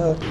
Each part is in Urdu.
رک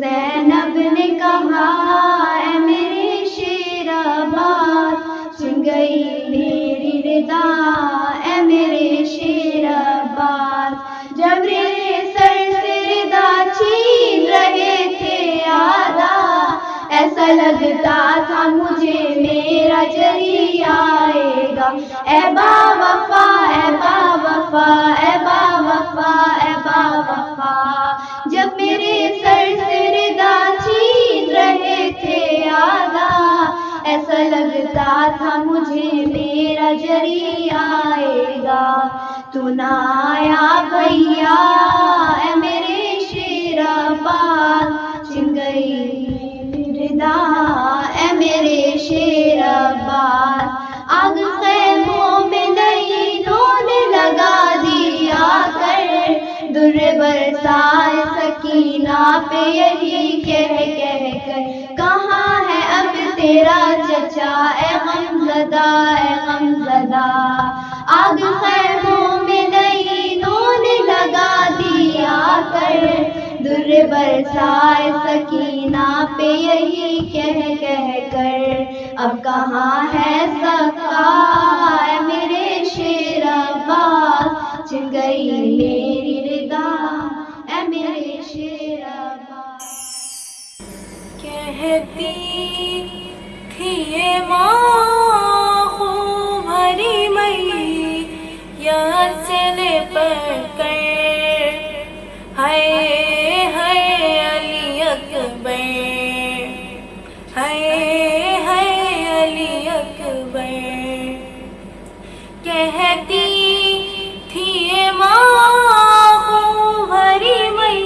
زینب نے کہا اے میرے شیر آباد، چن گئی میری ردا اے میرے شیر آباد۔ جب میرے سر سے ردا چھین رہے تھے آدھا، ایسا لگتا تھا مجھے میرا جری آئے گا۔ اے با وفا اے با وفا اے با وفا اے با وفا، جب میرے سر سے ردا چھین رہے تھے آدھا، ایسا لگتا تھا مجھے میرا جری آئے گا۔ تو نہ آیا بھیا اے میرے شیر آباد، چن گئی ردا اے میرے شیر آباد۔ آگ خیموں میں نئی نے لگا دیا کر، در برسائے سکینہ پہ یہی کہہ کر، کہاں ہے اب تیرا چچا اے غمزدہ اے غمزدہ۔ آگ خیموں میں نئی نے لگا دیا کر، در برسائے سکینہ پہ یہی کہہ کر، اب کہاں ہے سکا اے میرے شیر آباد، چن گئی میری ردا اے میرے شیر آباد۔ کہتی تھی یہ ماں خوب بھری مئی یاد سے لپٹ کر، ہائے ہائے علی اکبر، ہائے ہائے علی اکبر۔ کہتی تھی یہ ماں خوب بھری مئی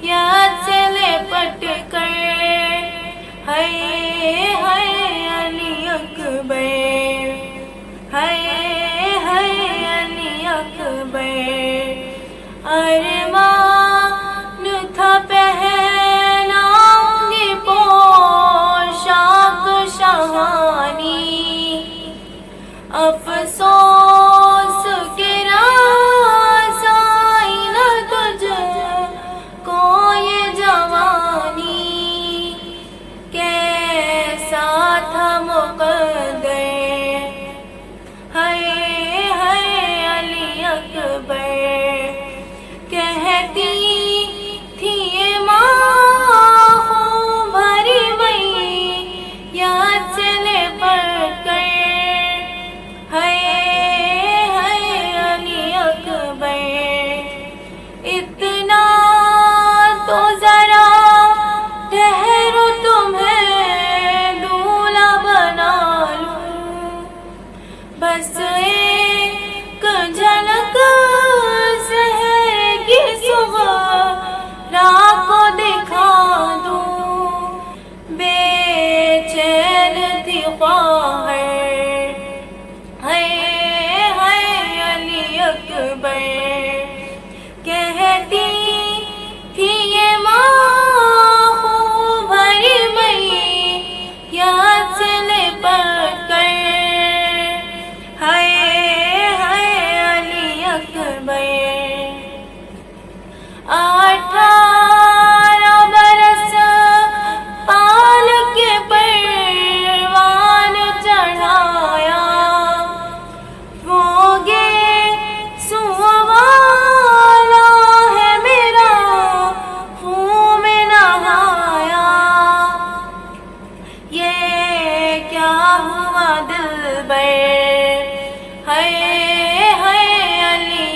یاد سے لپٹ کر، ہائے ہائے علی اکبر، ہائے ہائے علی اکبر۔ ارمان تھا پہنا گے پوشاک شاہانی، افسوس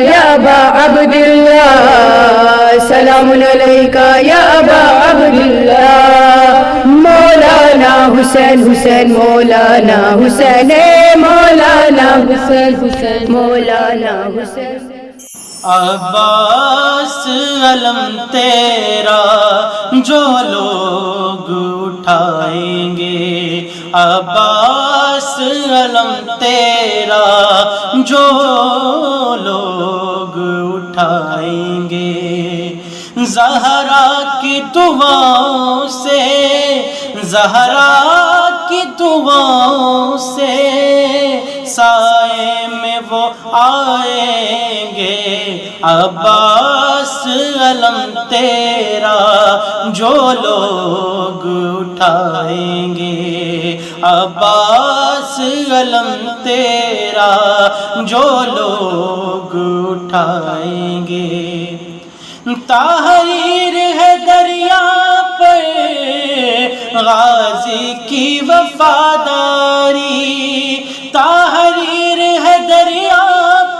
یا ابا عبداللہ سلام علیکہ یا ابا عبداللہ مولانا حسین حسین مولانا حسین مولانا حسین حسین مولانا حسین عباس علم تیرا جو لوگ اٹھائیں گے عباس علم تیرا جو لوگ اٹھائیں گے زہرا کی دعاؤں سے زہرا کی دعاؤں سے سائے میں وہ آئیں گے عباس علم تیرا جو لوگ اٹھائیں گے عباس علم تیرا جو لوگ اٹھائیں گے تحریر ہے دریا پر غازی کی وفاداری تحریر ہے دریا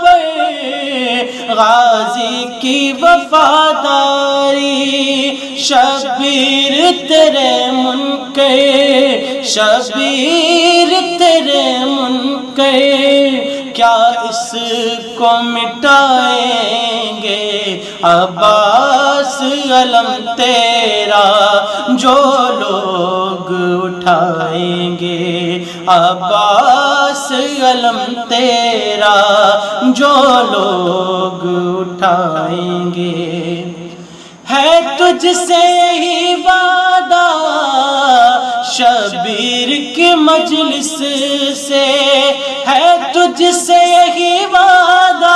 پر غازی کی وفاداری شبیر تیرے منکر شبیر تیرے منکر کیا اس کو مٹائیں گے عباس علم تیرا جو لوگ اٹھائیں گے عباس علم تیرا جو لوگ اٹھائیں گے ہے تجھ سے ہی وعدہ شبیر کی مجلس سے ہے تجھ سے ہی وعدہ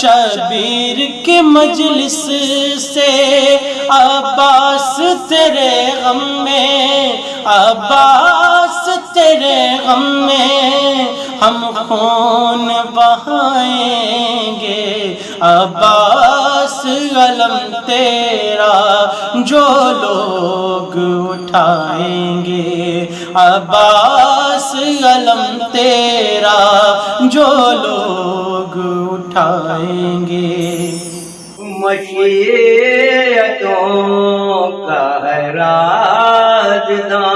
شبیر کی مجلس سے عباس تیرے غم میں عباس تیرے غم میں ہم خون بہائیں گے عباس علم تیرا جو لوگ اٹھائیں گے عباس علم تیرا جو لوگ اٹھائیں گے مشیتوں کا ہے رازداں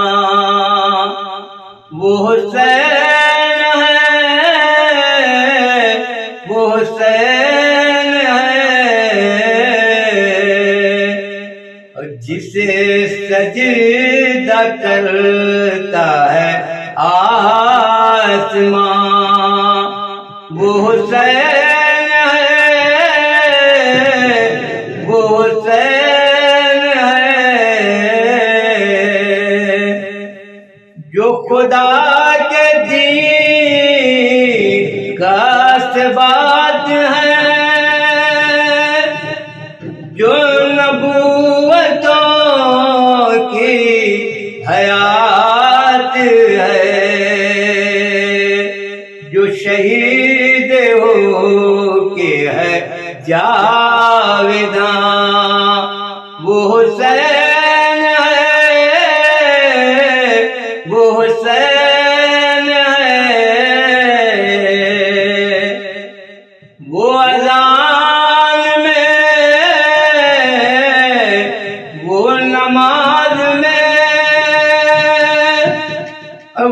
وہ حسین ہے وہ حسین ہے جسے سجدہ کرتا ہے آسمان وہ حسین خدا کے دین کا ثبات ہے جو نبوتوں کی حیات ہے جو شہید ہو کے ہے جاویداں وہ حسین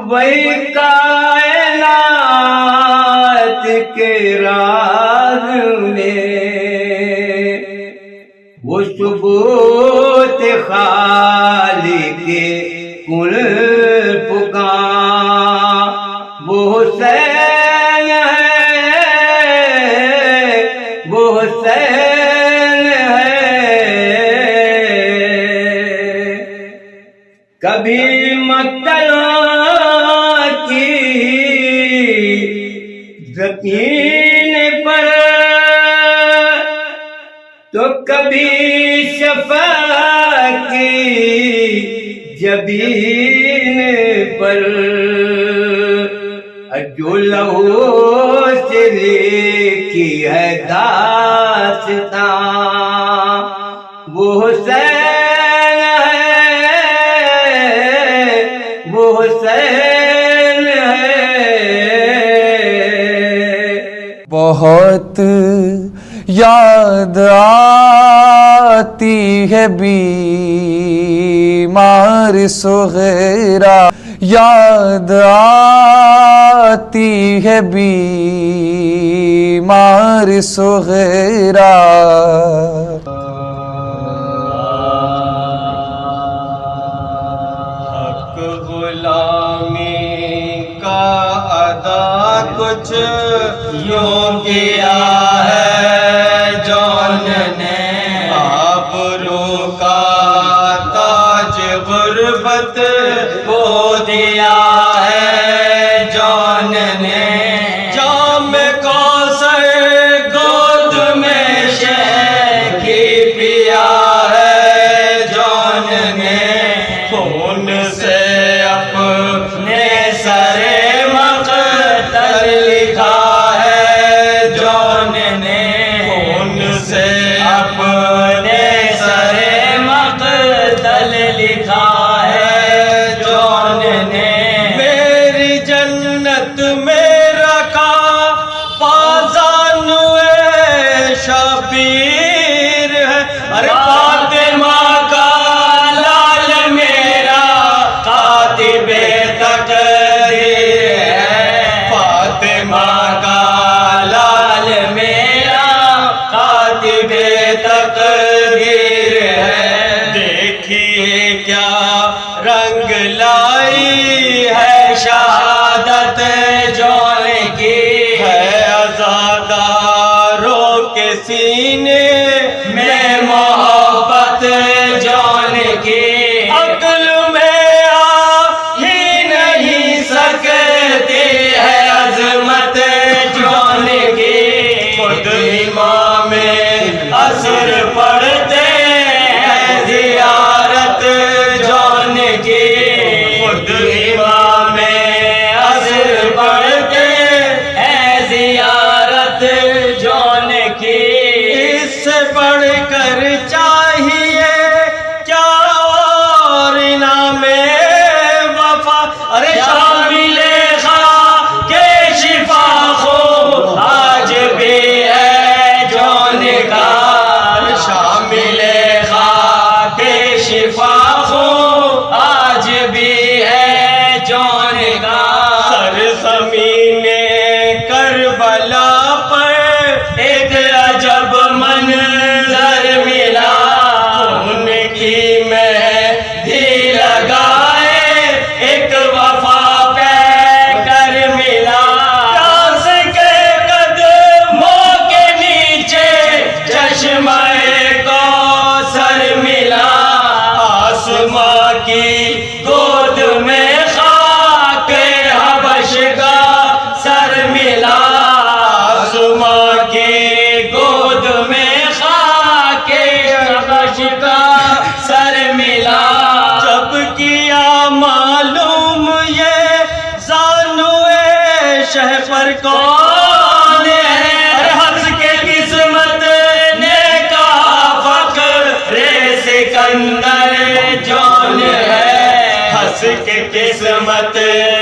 وہی کائنات کے راز میں وہ ثبوت خالق کل پکار وہ حسین ہے وہ حسین ہے کبھی مقتل زمین پر تو کبھی شفا کی جبین پر جو لہو سے لکھی ہے داستاں وہ حسین ہے وہ حسین بہت یاد آتی ہے بیمار صغیرہ، یاد آتی ہے بیمار صغیرہ۔ حق غلامی کا ادا کچھ یوں کیا ہے جان نے، آبرو کا تاج غربت کو دیا ہے جان نے، جام کوثر گود میں شیخی پیا ہے جان نے، خون سے اپنے سر مقتل لکھا ہے جان نے، خون سے اپنے سر مقتل لکھا ہے جان نے، میری جنت میں رکھا بازانوئے شبیر ہے، ارے فاطمہ کا لال میرا کاتب تقدیر ہے، فاطمہ کا لال میرا کاتب تقدیر ہے، دیکھیے کیا رنگ لائی ہے شہادت جان کی، ہے عزاداروں کے سینے میں محبت جان کی، عقل میں آ ہی نہیں سکتی ہے عظمت جان کی، خود امام عصر پڑھتے ہیں زیارت جان کی، خود امام عصر پڑھتے ہیں زیارت جان کی، اس سے بڑھ کر چاہیے کیا اور انعام وفا، ارے شامل خواہ کے شفا خو آج بھی ہے جان کا، شامل خواہ کے شفا خو آج بھی ہے جان کا، سرزمین کربلا پر ایک عجب منظر ملا، خون کی مہندی لگائے ایک وفا پہ کر ملا، پیاس کے قدموں کے نیچے چشمہ کوثر ملا، آسماں کی گود میں خاک حبش کا سر ملا، آسماں کی گود میں خاک حبش کا سر ملا، جب کیا معلوم یہ زانوئے شہ پر کون ہے، ہنس کے قسمت نے کہا فخر سکندر جان ہے، ہنس کے قسمت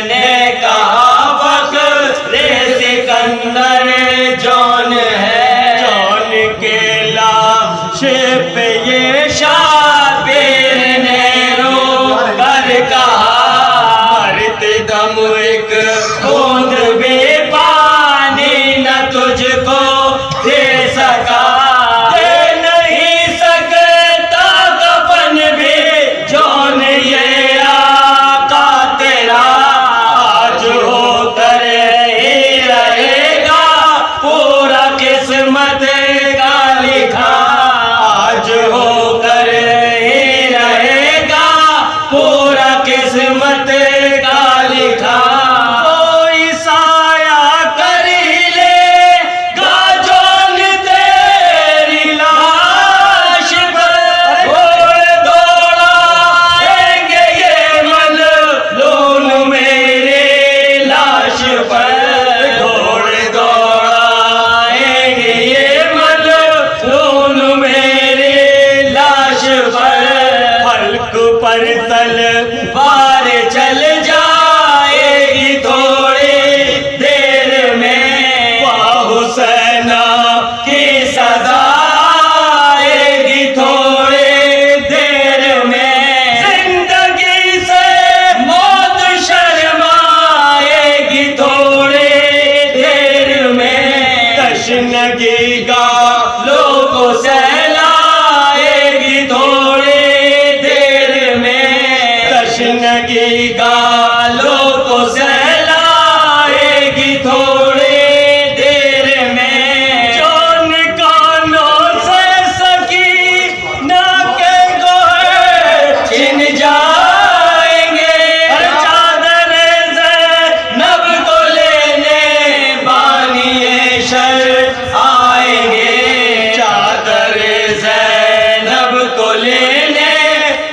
نے کہا فخر سکندر جان ہے، جان کے لاشے پہ یہ شابیر نے رو کر کہا، مرتے دم ایک بوند بھی پانی نہ تجھ کو دے سکا، دے نہیں سکتا کفن بھی جان یہ آقا تیرا، آج ہو کر ہی رہے گا پورا قسمت کا لکھا، آج ہو کر ہی رہے گا پورا قسمت کا لکھا، کوئی سایہ کر ہی لے گا تشنگی گالوں کو سہلائے گی تھوڑی دیر میں، تشنگی گالوں کو سہلائے گی تھوڑی دیر میں، جون کانوں سے سکینہ کے گوہر چھن جائیں گے، چادر زینب کو لینے بانی شر آئیں گے، چادر زینب کو لینے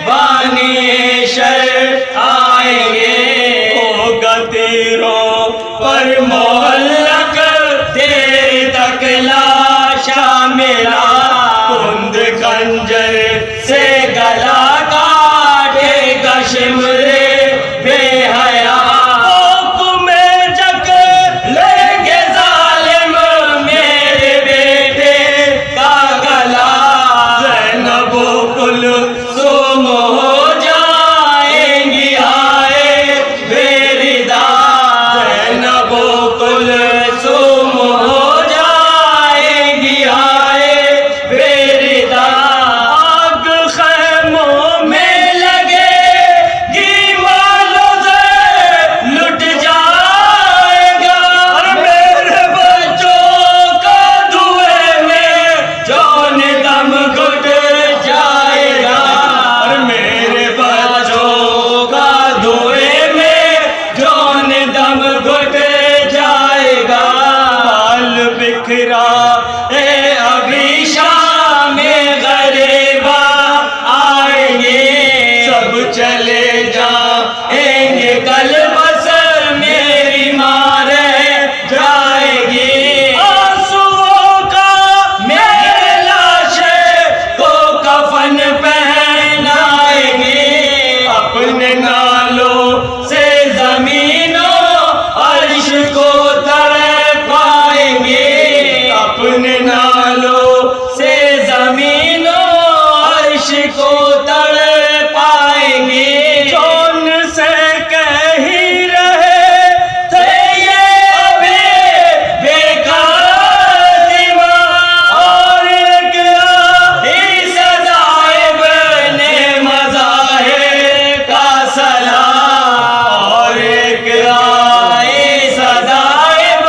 بانی شر آئیں گے، ہوگا تیروں پر معلق دیر تک لاشا میرا، کند خنجر سے گلا کاٹے گا شمر بے حیا، کوپ میں جک لیں گے ظالم میرے بیٹے کا گلا، زینب و کلثوم ہو جائیں گی ہائے بے ردا، زینب و کلثوم ہو جائیں گی ہائے بے ردا، آگ خیموں میں لگے گی مالوں سے لٹ جائے گا، اور میرے بچوں کا دھوئے میں جون دم گھٹ جائے گا، اور میرے بچوں کا دھوئے میں جون دم گھٹ جائے گا، بال بکھرا اے ابھی شام غریبا آئیں گے، سب چلے جائیں گے کل بس میری ماں رہ جائے گی، آنسوؤں کا میرے لاشے کو کفن پہنائیں گے، اپنے نالوں سے زمین و عرش کو تڑپائیں گے، اپنے نالوں سے زمین و عرش کو تڑپائیں گے، جون سے کہہ ہی رہے تھے یہ ابھی بے خاتمہ، اور ایک ہی صدائب نے مظاہر کا سلام، اور ایک ہی صدائب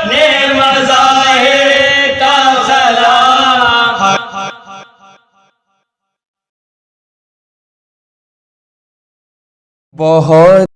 نے مظاہر کا سلام، بہت